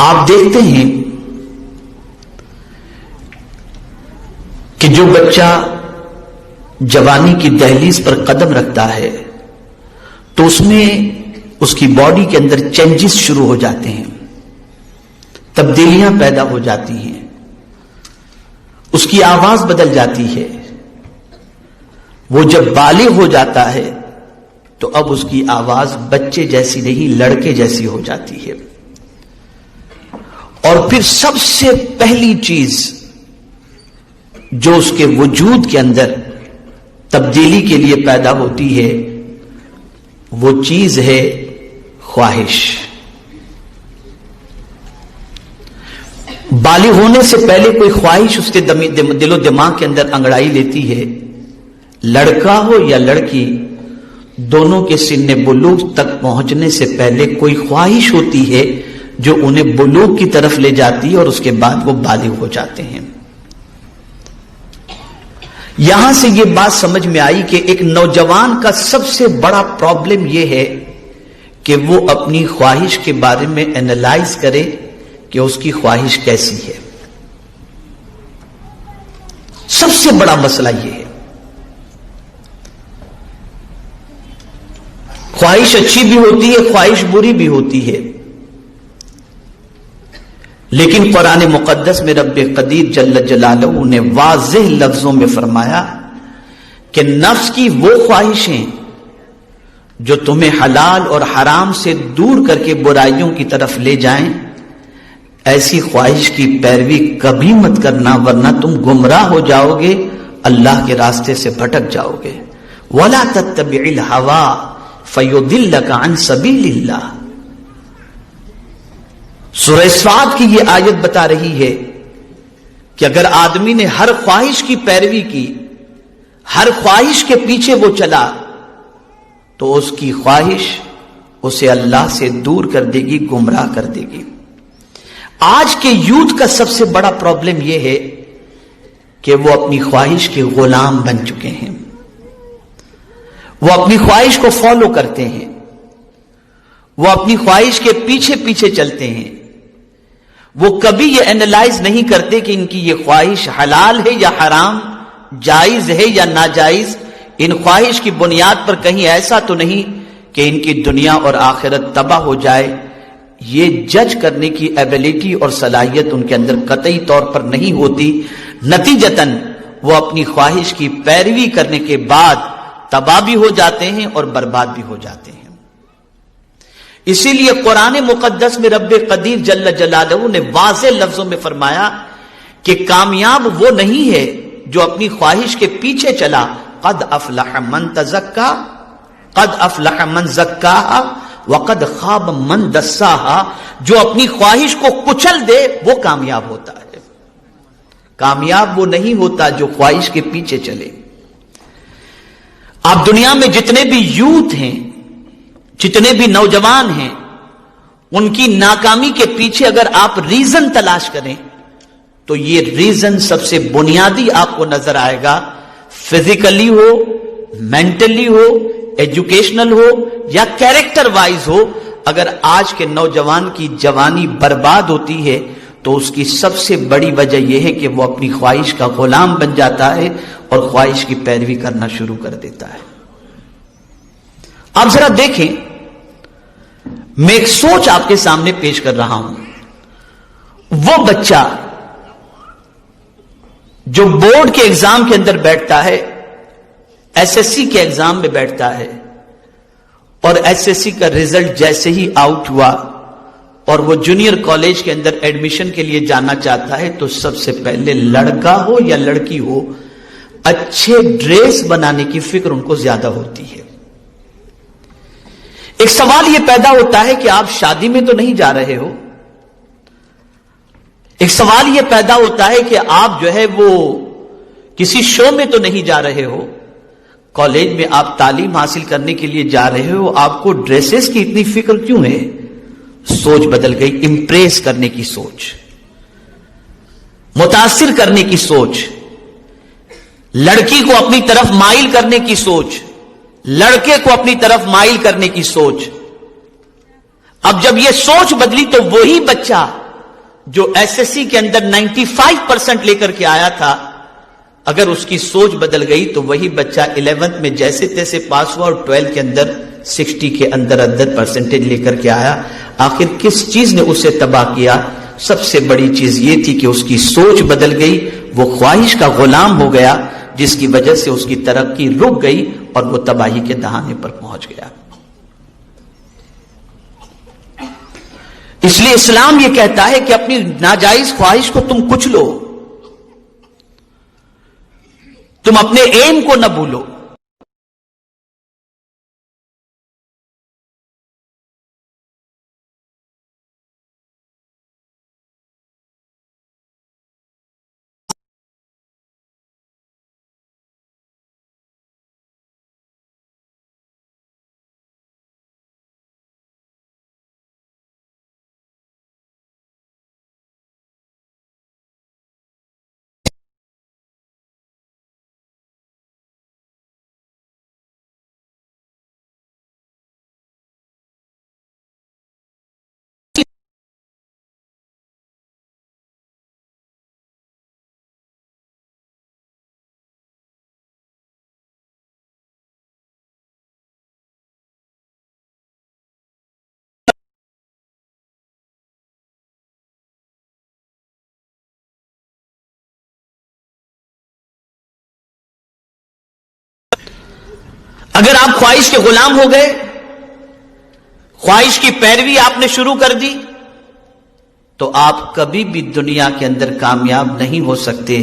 آپ دیکھتے ہیں کہ جو بچہ جوانی کی دہلیز پر قدم رکھتا ہے تو اس میں اس کی باڈی کے اندر چینجز شروع ہو جاتے ہیں، تبدیلیاں پیدا ہو جاتی ہیں، اس کی آواز بدل جاتی ہے۔ وہ جب بالغ ہو جاتا ہے تو اب اس کی آواز بچے جیسی نہیں، لڑکے جیسی ہو جاتی ہے۔ اور پھر سب سے پہلی چیز جو اس کے وجود کے اندر تبدیلی کے لیے پیدا ہوتی ہے وہ چیز ہے خواہش۔ بالغ ہونے سے پہلے کوئی خواہش اس کے دل و دماغ کے اندر انگڑائی لیتی ہے۔ لڑکا ہو یا لڑکی، دونوں کے سن بلوغ تک پہنچنے سے پہلے کوئی خواہش ہوتی ہے جو انہیں بلوغ کی طرف لے جاتی ہے اور اس کے بعد وہ بالغ ہو جاتے ہیں۔ یہاں سے یہ بات سمجھ میں آئی کہ ایک نوجوان کا سب سے بڑا پرابلم یہ ہے کہ وہ اپنی خواہش کے بارے میں اینالائز کرے کہ اس کی خواہش کیسی ہے۔ سب سے بڑا مسئلہ یہ ہے۔ خواہش اچھی بھی ہوتی ہے، خواہش بری بھی ہوتی ہے، لیکن قرآن مقدس میں رب قدیر جل جلالہ نے واضح لفظوں میں فرمایا کہ نفس کی وہ خواہشیں جو تمہیں حلال اور حرام سے دور کر کے برائیوں کی طرف لے جائیں، ایسی خواہش کی پیروی کبھی مت کرنا، ورنہ تم گمراہ ہو جاؤ گے، اللہ کے راستے سے بھٹک جاؤ گے۔ وَلَا تَتَّبِعِ الْهَوَىٰ فَيُضِلَّكَ عَنْ سَبِيلِ اللَّهِ۔ سورہ صاد کی یہ آیت بتا رہی ہے کہ اگر آدمی نے ہر خواہش کی پیروی کی، ہر خواہش کے پیچھے وہ چلا، تو اس کی خواہش اسے اللہ سے دور کر دے گی، گمراہ کر دے گی۔ آج کے یوتھ کا سب سے بڑا پرابلم یہ ہے کہ وہ اپنی خواہش کے غلام بن چکے ہیں۔ وہ اپنی خواہش کو فالو کرتے ہیں، وہ اپنی خواہش کے پیچھے پیچھے چلتے ہیں۔ وہ کبھی یہ اینالائز نہیں کرتے کہ ان کی یہ خواہش حلال ہے یا حرام، جائز ہے یا ناجائز۔ ان خواہش کی بنیاد پر کہیں ایسا تو نہیں کہ ان کی دنیا اور آخرت تباہ ہو جائے۔ یہ جج کرنے کی ایبیلٹی اور صلاحیت ان کے اندر قطعی طور پر نہیں ہوتی۔ نتیجتاً وہ اپنی خواہش کی پیروی کرنے کے بعد تباہ بھی ہو جاتے ہیں اور برباد بھی ہو جاتے ہیں۔ اسی لیے قرآن مقدس میں رب قدیر جل جلالہ نے واضح لفظوں میں فرمایا کہ کامیاب وہ نہیں ہے جو اپنی خواہش کے پیچھے چلا۔ قد افلح من تزکا، قد افلح من زکاہا وقد خاب من دساہا۔ جو اپنی خواہش کو کچل دے وہ کامیاب ہوتا ہے۔ کامیاب وہ نہیں ہوتا جو خواہش کے پیچھے چلے۔ آپ دنیا میں جتنے بھی یوتھ ہیں، جتنے بھی نوجوان ہیں، ان کی ناکامی کے پیچھے اگر آپ ریزن تلاش کریں تو یہ ریزن سب سے بنیادی آپ کو نظر آئے گا، فزیکلی ہو، مینٹلی ہو، ایجوکیشنل ہو یا کیریکٹر وائز ہو۔ اگر آج کے نوجوان کی جوانی برباد ہوتی ہے تو اس کی سب سے بڑی وجہ یہ ہے کہ وہ اپنی خواہش کا غلام بن جاتا ہے اور خواہش کی پیروی کرنا شروع کر دیتا ہے۔ آپ ذرا دیکھیں، میں ایک سوچ آپ کے سامنے پیش کر رہا ہوں۔ وہ بچہ جو بورڈ کے ایگزام کے اندر بیٹھتا ہے، ایس ایس سی کے ایگزام میں بیٹھتا ہے، اور ایس ایس سی کا رزلٹ جیسے ہی آؤٹ ہوا اور وہ جونیئر کالج کے اندر ایڈمیشن کے لیے جانا چاہتا ہے تو سب سے پہلے لڑکا ہو یا لڑکی ہو، اچھے ڈریس بنانے کی فکر ان کو زیادہ ہوتی ہے۔ ایک سوال یہ پیدا ہوتا ہے کہ آپ شادی میں تو نہیں جا رہے ہو۔ ایک سوال یہ پیدا ہوتا ہے کہ آپ جو ہے وہ کسی شو میں تو نہیں جا رہے ہو۔ کالج میں آپ تعلیم حاصل کرنے کے لیے جا رہے ہو، آپ کو ڈریسز کی اتنی فکر کیوں ہے؟ سوچ بدل گئی، امپریس کرنے کی سوچ، متاثر کرنے کی سوچ، لڑکی کو اپنی طرف مائل کرنے کی سوچ، لڑکے کو اپنی طرف مائل کرنے کی سوچ۔ اب جب یہ سوچ بدلی تو وہی بچہ جو ایس ایس سی کے اندر 95% لے کر کے آیا تھا، اگر اس کی سوچ بدل گئی تو وہی بچہ 11th میں جیسے تیسے پاس ہوا اور 12 کے اندر 60 کے اندر پرسنٹیج لے کر کے آیا۔ آخر کس چیز نے اسے تباہ کیا؟ سب سے بڑی چیز یہ تھی کہ اس کی سوچ بدل گئی، وہ خواہش کا غلام ہو گیا، جس کی وجہ سے اس کی ترقی رک گئی اور وہ تباہی کے دہانے پر پہنچ گیا۔ اس لیے اسلام یہ کہتا ہے کہ اپنی ناجائز خواہش کو تم کچھ لو، تم اپنے ایم کو نہ بھولو۔ اگر آپ خواہش کے غلام ہو گئے، خواہش کی پیروی آپ نے شروع کر دی، تو آپ کبھی بھی دنیا کے اندر کامیاب نہیں ہو سکتے۔